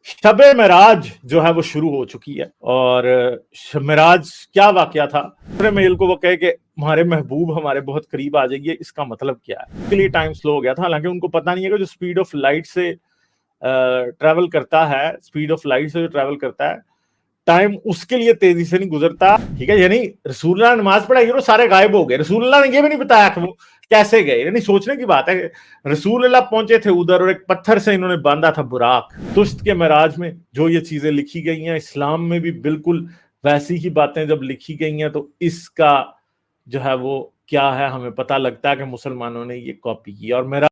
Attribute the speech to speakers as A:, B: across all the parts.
A: शब-ए मेराज जो है वो शुरू हो चुकी है और मेराज क्या वाकया था। दूसरे मेल को वो कहे कि हमारे महबूब हमारे बहुत करीब आ जाइए, इसका मतलब क्या है। उसके लिए टाइम स्लो हो गया था, हालांकि उनको पता नहीं है कि जो स्पीड ऑफ लाइट से ट्रैवल करता है, स्पीड ऑफ लाइट से जो ट्रैवल करता है, टाइम उसके लिए तेजी से नहीं गुजरता। ठीक है, यानी रसूलुल्लाह ने नमाज पढ़ाई और सारे गायब हो गए। रसूलुल्लाह ने ये भी नहीं बताया कि वो कैसे गए, यानी सोचने की बात है। रसूलुल्लाह पहुंचे थे उधर और एक पत्थर से इन्होंने बांधा था बुराक। तुश्त के मेराज में जो ये चीजें लिखी गई हैं, इस्लाम में भी बिल्कुल वैसी ही बातें जब लिखी गई हैं, तो इसका जो है वो क्या है, हमें पता लगता है कि मुसलमानों ने ये कॉपी की। और मेरा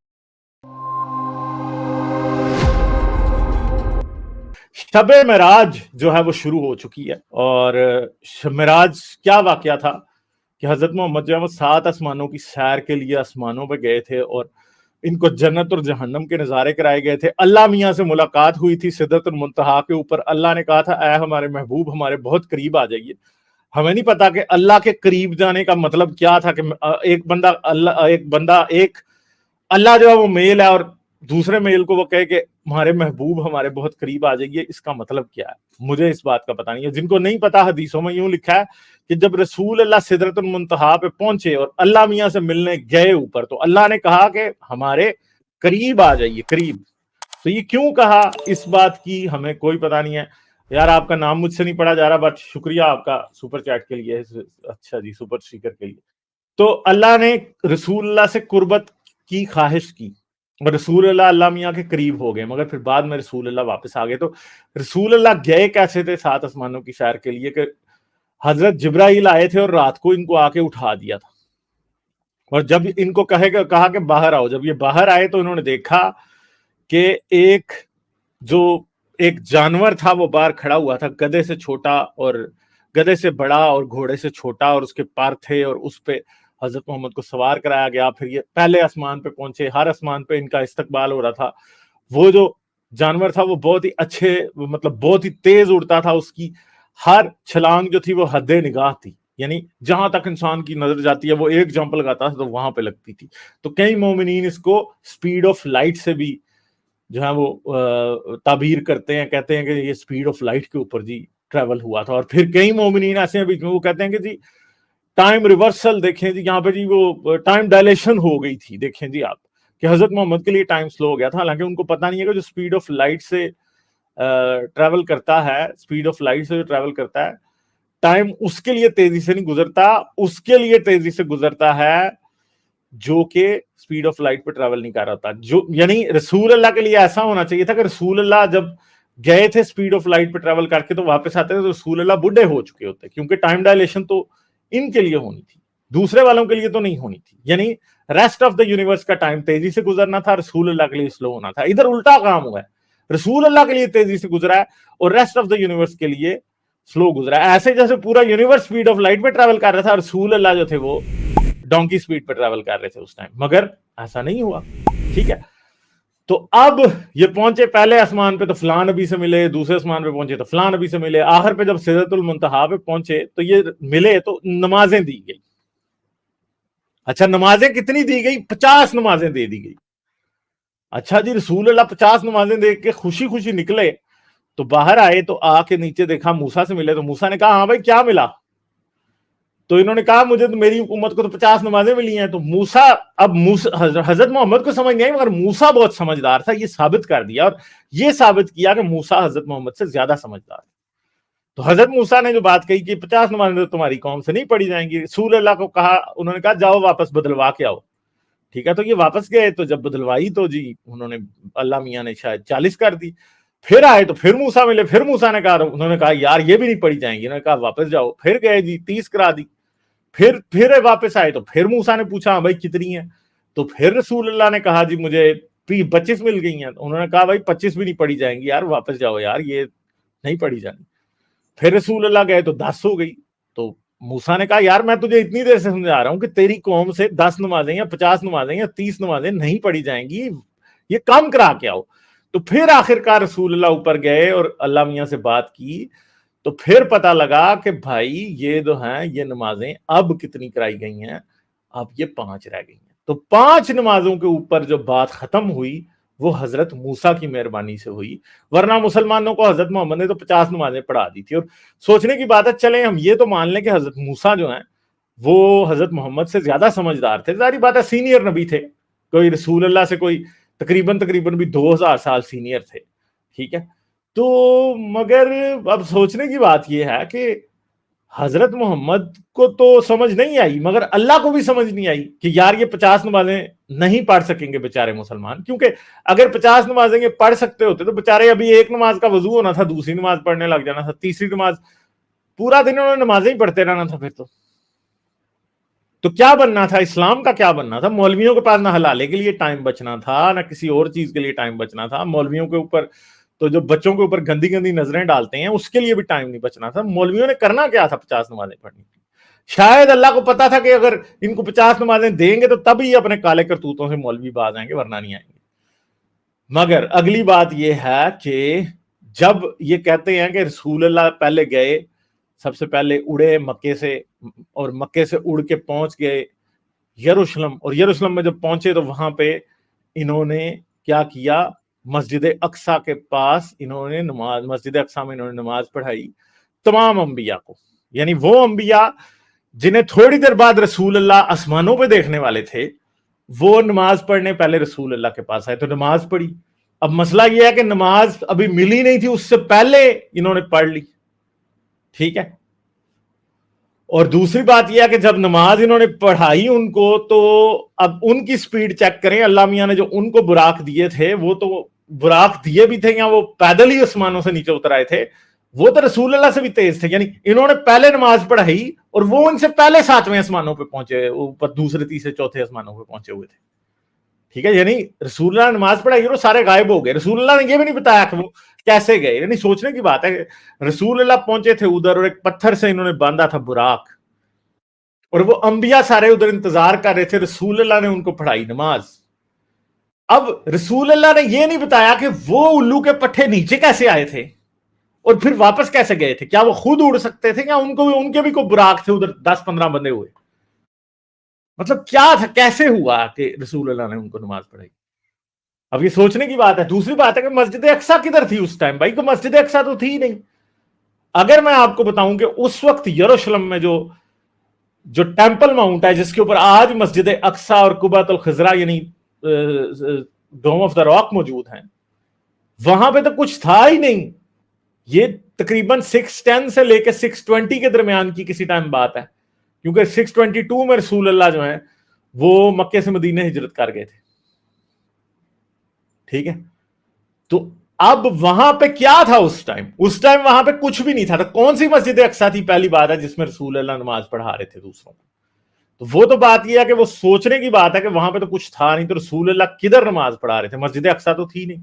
A: शब-ए मेराज जो है वो शुरू हो चुकी है और मेराज क्या वाकया था कि हजरत मोहम्मद जो है वो 7 आसमानों की सैर के लिए आसमानों पे गए थे और इनको जन्नत और जहन्नम के नजारे कराए गए थे। अल्लाह मियाँ से मुलाकात हुई थी सिदरतुल मुंतहा के ऊपर। अल्लाह ने कहा था, ऐ हमारे महबूब हमारे बहुत करीब आ जाइए। हमें नहीं पता कि अल्लाह के करीब जाने का मतलब क्या था कि एक अल्लाह जो है वो मेल है और दूसरे मेल को वो कहे कि हमारे महबूब हमारे बहुत करीब आ जाइए, इसका मतलब क्या है। मुझे इस बात का पता नहीं है। जिनको नहीं पता, हदीसों में यूं लिखा है कि जब रसूल अल्लाह सिदरतुल मुंतहा पे पहुंचे और अल्लाह मियां से मिलने गए ऊपर, तो अल्लाह ने कहा कि हमारे करीब आ जाइए, करीब। तो ये क्यों कहा, इस बात की हमें कोई पता नहीं है। यार आपका नाम मुझसे नहीं पढ़ा जा रहा, बट शुक्रिया आपका सुपर चैट के लिए। अच्छा जी, सुपर स्टिकर के लिए। तो अल्लाह ने रसूलुल्लाह से कुर्बत की ख्वाहिश की और रसूलुल्लाह अल्लाह मियाँ के करीब हो गए, मगर फिर बाद में रसूलुल्लाह वापस आ गए। तो रसूलुल्लाह गए कैसे थे 7 आसमानों की सैर के लिए कि हजरत जिब्राइल आए थे और रात को इनको आके उठा दिया था। और जब इनको कहा कि बाहर आओ, जब ये बाहर आए तो इन्होंने देखा कि जो एक जानवर था वो बाहर खड़ा हुआ था, गधे से छोटा और गधे से बड़ा और घोड़े से छोटा, और उसके पार थे और उस पे हजरत मोहम्मद को सवार कराया गया। फिर ये पहले आसमान पे पहुंचे, हर आसमान पे इनका इस्तकबाल हो रहा था। वो जो जानवर था वो बहुत ही अच्छे, मतलब बहुत ही तेज उड़ता था। उसकी हर छलांग जो थी वो हद्दे निगाह थी, यानी जहां तक इंसान की नजर जाती है वो एक जंप लगाता था तो वहां पे लगती थी। तो कई मोमिनीन इसको स्पीड ऑफ लाइट से भी जो है वो ताबीर करते हैं, कहते हैं कि ये स्पीड ऑफ लाइट के ऊपर जी ट्रेवल हुआ था। और फिर कई मोमिनीन ऐसे हैं बीच में, वो कहते हैं कि जी टाइम रिवर्सल देखें जी, यहाँ पे जी वो टाइम डायलेशन हो गई थी। देखें जी आप कि हजरत मोहम्मद के लिए टाइम स्लो हो गया था, हालांकि उनको पता नहीं है कि जो स्पीड ऑफ लाइट से ट्रेवल करता है, स्पीड ऑफ लाइट से जो ट्रेवल करता है, टाइम उसके लिए तेजी से नहीं गुजरता, उसके लिए तेजी से गुजरता है जो कि स्पीड ऑफ लाइट पे ट्रैवल नहीं कर रहा था। जो यानी रसूल अल्लाह के लिए ऐसा होना चाहिए था कि रसूल अल्लाह जब गए थे स्पीड ऑफ लाइट पे ट्रैवल करके तो वापस आते थे तो रसूल अल्लाह बुढ़े हो चुके होते, क्योंकि टाइम डायलेशन तो इनके लिए होनी थी, दूसरे वालों के लिए तो नहीं होनी थी। यानी रेस्ट ऑफ द यूनिवर्स का टाइम तेजी से गुजरना था, रसूल अल्लाह के लिए स्लो होना था। इधर उल्टा काम हुआ है, रसूल अल्लाह के लिए तेजी से गुजरा है और रेस्ट ऑफ द यूनिवर्स के लिए स्लो गुजरा है। ऐसे जैसे पूरा यूनिवर्स स्पीड ऑफ लाइट पे ट्रैवल कर रहा था, रसूल अल्लाह जो थे वो डोंकी स्पीड पर ट्रैवल कर रहे थे उस टाइम, मगर ऐसा नहीं हुआ। ठीक है, तो अब ये पहुंचे पहले आसमान पे तो फलां नबी से मिले, दूसरे आसमान पे पहुंचे तो फलां नबी से मिले, आखिर पे जब सिदरतुल मुंतहा पे पहुंचे तो ये मिले तो नमाजें दी गई। अच्छा, नमाजें कितनी दी गई? 50 नमाजें दे दी गई। अच्छा जी, रसूल अल्लाह 50 नमाजें दे के खुशी खुशी निकले, तो बाहर आए तो आके नीचे देखा, मूसा से मिले तो मूसा ने कहा, हाँ भाई क्या मिला? तो इन्होंने कहा, मुझे तो मेरी उम्मत को तो 50 नमाजें मिली हैं। तो मूसा, अब मूसा हजरत मोहम्मद को समझ नहीं आई, मगर मूसा बहुत समझदार था, ये साबित कर दिया और ये साबित किया कि मूसा हजरत मोहम्मद से ज्यादा समझदार है। तो हजरत मूसा ने जो बात कही कि 50 नमाजें तो तुम्हारी कौम से नहीं पढ़ी जाएंगी, रसूल अल्लाह को कहा, उन्होंने कहा जाओ वापस बदलवा के आओ। ठीक है, तो ये वापस गए, तो जब बदलवाई तो जी उन्होंने, अल्लाह मियाँ ने शायद 40 कर दी। फिर आए तो फिर मूसा मिले, फिर मूसा ने कहा, उन्होंने कहा यार ये भी नहीं पढ़ी जाएंगी, उन्होंने कहा वापस जाओ। फिर गए जी, 30 करा दी। फिर वापस आए तो फिर मूसा ने पूछा, हाँ भाई कितनी है? तो फिर रसूल अल्लाह ने कहा, जी मुझे 25 मिल गई हैं। तो उन्होंने कहा भाई 25 भी नहीं पढ़ी जाएंगी यार, वापस जाओ यार, ये नहीं पढ़ी जानी। फिर रसूल अल्लाह गए तो 10 हो गई। तो मूसा ने कहा, यार मैं तुझे इतनी देर से समझा रहा हूं कि तेरी कौम से 10 नमाजें या 50 नमाजें या 30 नमाजें नहीं पढ़ी जाएंगी, ये कम करा के आओ। तो फिर आखिरकार रसूल अल्लाह ऊपर गए और अल्लाह मियां से बात की, तो फिर पता लगा कि भाई ये जो हैं ये नमाजें अब कितनी कराई गई हैं, अब ये 5 रह गई हैं। तो 5 नमाजों के ऊपर जो बात खत्म हुई وہ حضرت موسیٰ کی مہربانی سے ہوئی، ورنہ مسلمانوں کو حضرت محمد نے تو 50 نمازیں پڑھا دی تھی۔ اور سوچنے کی بات ہے، چلیں ہم یہ تو مان لیں کہ حضرت موسیٰ جو ہیں وہ حضرت محمد سے زیادہ سمجھدار تھے، ظاہری بات ہے سینئر نبی تھے، کوئی رسول اللہ سے کوئی تقریباً بھی 2000 سال سینئر تھے، ٹھیک ہے۔ تو مگر اب سوچنے کی بات یہ ہے کہ حضرت محمد کو تو سمجھ نہیں آئی، مگر اللہ کو بھی سمجھ نہیں آئی کہ یار یہ 50 نمازیں نہیں پڑھ سکیں گے بیچارے مسلمان، کیونکہ اگر 50 نمازیں یہ پڑھ سکتے ہوتے تو بیچارے ابھی ایک نماز کا وضو ہونا تھا، دوسری نماز پڑھنے لگ جانا تھا، تیسری نماز، پورا دن انہوں نے نمازیں ہی پڑھتے رہنا تھا۔ پھر تو کیا بننا تھا، اسلام کا کیا بننا تھا؟ مولویوں کے پاس نہ حلالے کے لیے ٹائم بچنا تھا، نہ کسی اور چیز کے لیے ٹائم بچنا تھا، مولویوں کے اوپر تو جو بچوں کے اوپر گندی گندی نظریں ڈالتے ہیں اس کے لیے بھی ٹائم نہیں بچنا تھا۔ مولویوں نے کرنا کیا تھا 50 نمازیں پڑھنی؟ شاید اللہ کو پتا تھا کہ اگر ان کو 50 نمازیں دیں گے تو تب ہی اپنے کالے کرتوتوں سے مولوی باز آئیں گے، ورنہ نہیں آئیں گے۔ مگر اگلی بات یہ ہے کہ جب یہ کہتے ہیں کہ رسول اللہ پہلے گئے، سب سے پہلے اڑے مکے سے، اور مکے سے اڑ کے پہنچ گئے یروشلم، اور یروشلم میں جب پہنچے تو وہاں پہ انہوں نے کیا کیا، مسجد اقصی کے پاس انہوں نے مسجد اقصی میں انہوں نے نماز پڑھائی تمام انبیاء کو، یعنی وہ انبیاء جنہیں تھوڑی دیر بعد رسول اللہ آسمانوں پہ دیکھنے والے تھے، وہ نماز پڑھنے پہلے رسول اللہ کے پاس آئے تو نماز پڑھی۔ اب مسئلہ یہ ہے کہ نماز ابھی ملی نہیں تھی، اس سے پہلے انہوں نے پڑھ لی، ٹھیک ہے۔ اور دوسری بات یہ ہے کہ جب نماز انہوں نے پڑھائی ان کو، تو اب ان کی سپیڈ چیک کریں، اللہ میاں نے جو ان کو براق دیے تھے، وہ تو براق دیے بھی تھے یا وہ پیدل ہی آسمانوں سے نیچے اتر آئے تھے، وہ تو رسول اللہ سے بھی تیز تھے، یعنی انہوں نے پہلے نماز پڑھائی اور وہ ان سے پہلے 7ویں آسمانوں پہ پہنچے، اوپر دوسرے تیسرے چوتھے آسمانوں پہ پہنچے ہوئے تھے، ٹھیک ہے۔ یعنی رسول اللہ نے نماز پڑھائی اور وہ سارے غائب ہو گئے، رسول اللہ نے یہ بھی نہیں بتایا کہ وہ کیسے گئے۔ یعنی سوچنے کی بات ہے کہ رسول اللہ پہنچے تھے ادھر اور ایک پتھر سے انہوں نے باندھا تھا براق، اور وہ انبیاء سارے ادھر انتظار کر رہے تھے، رسول اللہ نے ان کو پڑھائی نماز۔ اب رسول اللہ نے یہ نہیں بتایا کہ وہ الو کے پٹھے نیچے کیسے آئے تھے اور پھر واپس کیسے گئے تھے، کیا وہ خود اڑ سکتے تھے یا ان کے بھی کوئی براق تھے ادھر 10-15 بندے ہوئے، مطلب کیا تھا، کیسے ہوا کہ رسول اللہ نے ان کو نماز پڑھائی؟ اب یہ سوچنے کی بات ہے۔ دوسری بات ہے کہ مسجد اقصی کدھر تھی اس ٹائم؟ بھائی کو مسجد اقصی تو تھی نہیں۔ اگر میں آپ کو بتاؤں کہ اس وقت یروشلم میں جو ٹیمپل ماؤنٹ ہے، جس کے اوپر آج مسجد اقصی اور قبۃ الخضرا یعنی ڈوم آف دا راک موجود ہیں، وہاں پہ تو کچھ تھا ہی نہیں۔ یہ تقریباً 610 سے لے کے 620 کے درمیان کی کسی ٹائم بات ہے، کیونکہ 622 میں رسول اللہ جو ہیں وہ مکے سے مدینہ ہجرت کر گئے تھے، ٹھیک ہے۔ تو اب وہاں پہ کیا تھا اس ٹائم وہاں پہ کچھ بھی نہیں تھا۔ تو کون سی مسجد اقصی تھی؟ پہلی بات ہے جس میں رسول اللہ نماز پڑھا رہے تھے دوسروں کو۔ تو وہ تو بات یہ ہے کہ وہ سوچنے کی بات ہے کہ وہاں پہ تو کچھ تھا نہیں، تو رسول اللہ کدھر نماز پڑھا رہے تھے؟ مسجد اقصی تو تھی نہیں۔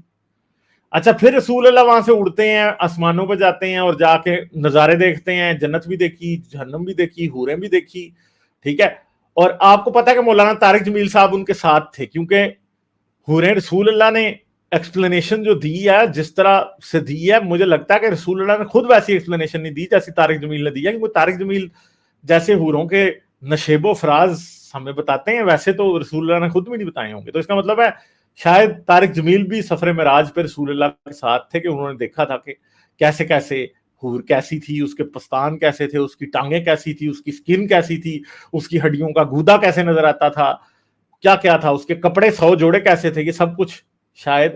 A: اچھا، پھر رسول اللہ وہاں سے اڑتے ہیں، آسمانوں پہ جاتے ہیں اور جا کے نظارے دیکھتے ہیں، جنت بھی دیکھی، جہنم بھی دیکھی، حوریں بھی دیکھی، ٹھیک ہے۔ اور آپ کو پتا ہے کہ مولانا طارق جمیل صاحب ان کے ساتھ تھے، کیونکہ حوریں رسول اللہ نے ایکسپلینیشن جو دی ہے، جس طرح سے دی ہے، مجھے لگتا ہے کہ رسول اللہ نے خود ویسی ایکسپلینیشن نہیں دی جیسی طارق جمیل نے دی ہے، کیونکہ طارق جمیل جیسے حوروں کے نشیب و فراز ہمیں بتاتے ہیں، ویسے تو رسول اللہ نے خود بھی نہیں بتائے ہوں گے۔ تو اس کا مطلب ہے شاید طارق جمیل بھی سفر معراج پہ رسول اللہ کے ساتھ تھے، کہ انہوں نے دیکھا تھا کہ کیسے کیسے حور کیسی تھی، اس کے پستان کیسے تھے، اس کی ٹانگیں کیسی تھی، اس کی سکن کیسی تھی، اس کی ہڈیوں کا گودا کیسے نظر آتا تھا، کیا کیا تھا، اس کے کپڑے 100 جوڑے کیسے تھے، یہ سب کچھ شاید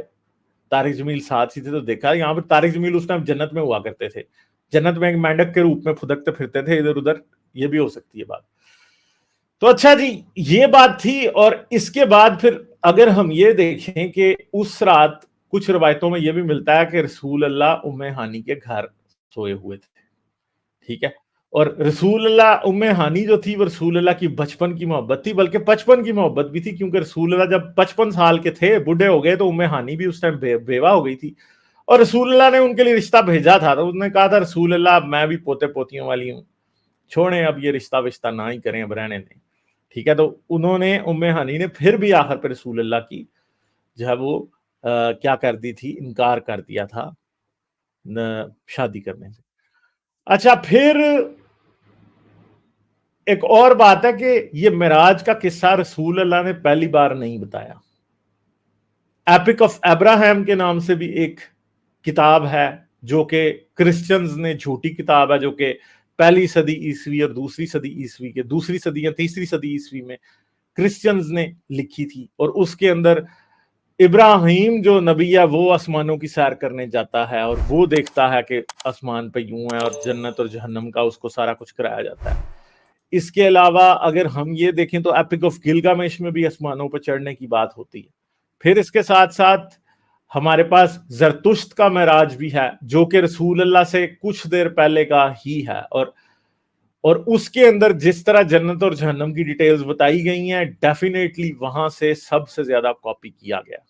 A: طارق جمیل ساتھ ہی تھے۔ تو دیکھا یہاں پہ طارق جمیل اس ٹائم جنت میں ہوا کرتے تھے، جنت میں ایک مینڈک کے روپ میں پھدکتے پھرتے تھے ادھر ادھر، یہ بھی ہو سکتی ہے بات۔ تو اچھا جی، یہ بات تھی۔ اور اس کے بعد پھر اگر ہم یہ دیکھیں کہ اس رات کچھ روایتوں میں یہ بھی ملتا ہے کہ رسول اللہ ام ہانی کے گھر سوئے ہوئے تھے، ٹھیک ہے۔ اور رسول اللہ، ام ہانی جو تھی وہ رسول اللہ کی بچپن کی محبت تھی، بلکہ 55 کی محبت بھی تھی، کیونکہ رسول اللہ جب 55 سال کے تھے، بوڑھے ہو گئے، تو ام ہانی بھی اس ٹائم بیوہ ہو گئی تھی، اور رسول اللہ نے ان کے لیے رشتہ بھیجا تھا۔ تو انہوں نے کہا تھا رسول اللہ میں بھی پوتے پوتیوں والی ہوں، چھوڑیں اب یہ رشتہ وشتہ نہ ہی کریں، اب رہنے دیں، ٹھیک ہے۔ تو انہوں نے، ام ہانی نے پھر بھی آخر پہ رسول اللہ کی جو ہے وہ کیا کر دی تھی، انکار کر دیا تھا شادی کرنے سے۔ اچھا، پھر ایک اور بات ہے کہ یہ معراج کا قصہ رسول اللہ نے پہلی بار نہیں بتایا، एपिक ऑफ अब्राहम के नाम से भी एक किताब है जो कि क्रिश्चियंस ने, झूठी किताब है जो कि पहली सदी ईस्वी और दूसरी सदी ईस्वी के, दूसरी सदी या तीसरी सदी ईस्वी में क्रिश्चियंस ने लिखी थी। और उसके अंदर इब्राहिम जो नबी है वो आसमानों की सैर करने जाता है और वो देखता है कि आसमान पे यूं है और जन्नत और जहन्नम का उसको सारा कुछ कराया जाता है। इसके अलावा अगर हम ये देखें तो एपिक ऑफ गिलगामेश में भी आसमानों पर चढ़ने की बात होती है। फिर इसके साथ साथ हमारे पास जरतुश्त का महराज भी है जो कि रसूल अल्लाह से कुछ देर पहले का ही है, और उसके अंदर जिस तरह जन्नत और जहन्नम की डिटेल्स बताई गई हैं, डेफिनेटली वहां से सबसे ज्यादा कॉपी किया गया।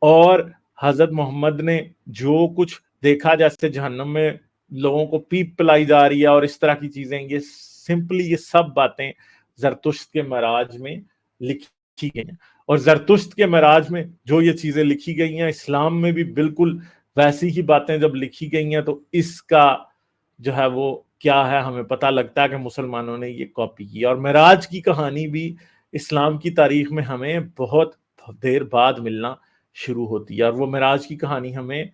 A: और हजरत मोहम्मद ने जो कुछ देखा, जैसे जहन्नम में लोगों को पीप पिलाई जा रही है और इस तरह की चीजें, ये सिंपली ये सब बातें जरतुश्त के महराज में लिखी गई हैं। और जरतुश्त के महराज में जो ये चीजें लिखी गई हैं, इस्लाम में भी बिल्कुल वैसी ही बातें जब लिखी गई हैं, तो इसका जो है वो क्या है, हमें पता लगता है कि मुसलमानों ने ये कॉपी की। और महराज की कहानी भी इस्लाम की तारीख में हमें बहुत देर बाद मिलना शुरू होती है। और वो महराज की कहानी हमें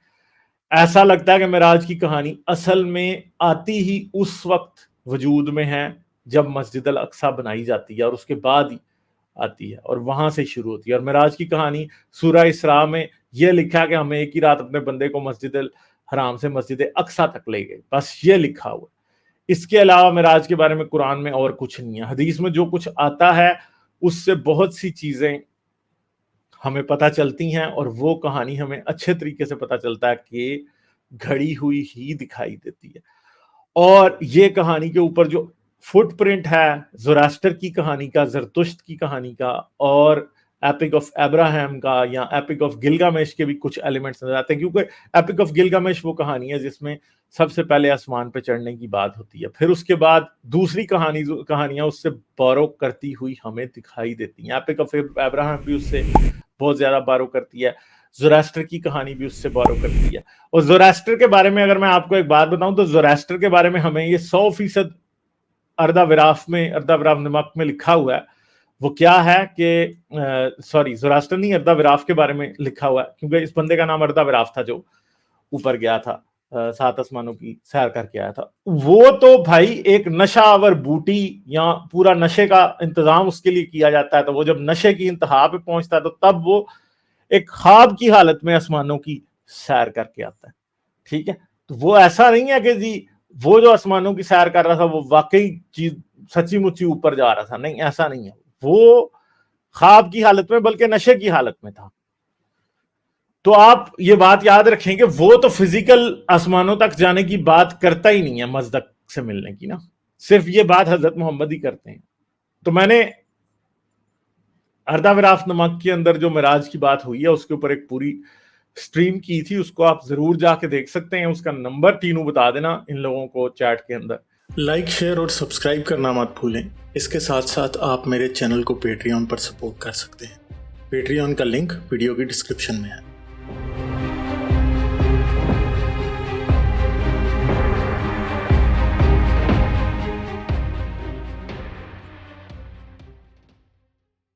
A: ऐसा लगता है कि महराज की कहानी असल में आती ही उस वक्त वजूद में है जब मस्जिद अल अक्सा बनाई जाती है, और उसके बाद ही आती है और वहां से शुरू होती है। और महराज की कहानी सूरह इसरा में यह लिखा कि हमें एक ही रात अपने बंदे को मस्जिद अल हराम से मस्जिद अक्सा तक ले गए, बस ये लिखा हुआ। इसके अलावा महराज के बारे में कुरान में और कुछ नहीं है। हदीस में जो कुछ आता है उससे बहुत सी चीजें हमें पता चलती हैं, और वो कहानी हमें अच्छे तरीके से पता चलता है कि घड़ी हुई ही दिखाई देती है। और ये कहानी के ऊपर जो फुटप्रिंट है ज़ोरास्टर की कहानी का, जरतुश्त की कहानी का, और एपिक ऑफ अब्राहम का या एपिक ऑफ गिलगामेश के भी कुछ एलिमेंट्स नजर आते हैं, क्योंकि एपिक ऑफ गिलगामेश वो कहानी है जिसमें सबसे पहले आसमान पे चढ़ने की बात होती है। फिर उसके बाद दूसरी कहानियां उससे बोरो करती हुई हमें दिखाई देती हैं। एपिक ऑफ अब्राहम भी उससे बहुत ज्यादा बोरो करती है, ज़ोरास्टर की कहानी भी उससे बोरो करती है। और ज़ोरास्टर के बारे में अगर मैं आपको एक बात बताऊं तो ज़ोरास्टर के बारे में हमें ये 100% अर्दाविराफ नमक में लिखा हुआ है। वो क्या है कि सॉरी, ज़ोरास्टर नहीं, अर्दाविराफ के बारे में लिखा हुआ है, क्योंकि इस बंदे का नाम अर्दाविराफ था जो ऊपर गया था, 7 आसमानों की सैर करके आया था। वो तो भाई एक नशावर बूटी या पूरा नशे का इंतजाम उसके लिए किया जाता है, तो वो जब नशे की इंतहा पे पहुंचता है तो तब वो एक ख्वाब की हालत में आसमानों की सैर करके आता है। ठीक है, तो वो ऐसा नहीं है कि जी वो जो आसमानों की सैर कर रहा था वो वाकई चीज सच्ची मुच्ची ऊपर जा रहा था, नहीं, ऐसा नहीं है। वो ख्वाब की हालत में, बल्कि नशे की हालत में था। तो आप ये बात याद रखें कि वो तो फिजिकल आसमानों तक जाने की बात करता ही नहीं है, मज़दक से मिलने की ना, सिर्फ ये बात हजरत मोहम्मद ही करते हैं। तो मैंने अर्दाविराफ नमक के अंदर जो महराज की बात हुई है उसके ऊपर एक पूरी स्ट्रीम की थी, उसको आप जरूर जाके देख सकते हैं। उसका नंबर तीनों बता देना इन लोगों को चैट के अंदर।
B: लाइक, शेयर और सब्सक्राइब करना मत भूलें। इसके साथ साथ आप मेरे चैनल को पेट्रियन पर सपोर्ट कर सकते हैं। पेट्रियन का लिंक वीडियो की डिस्क्रिप्शन में है।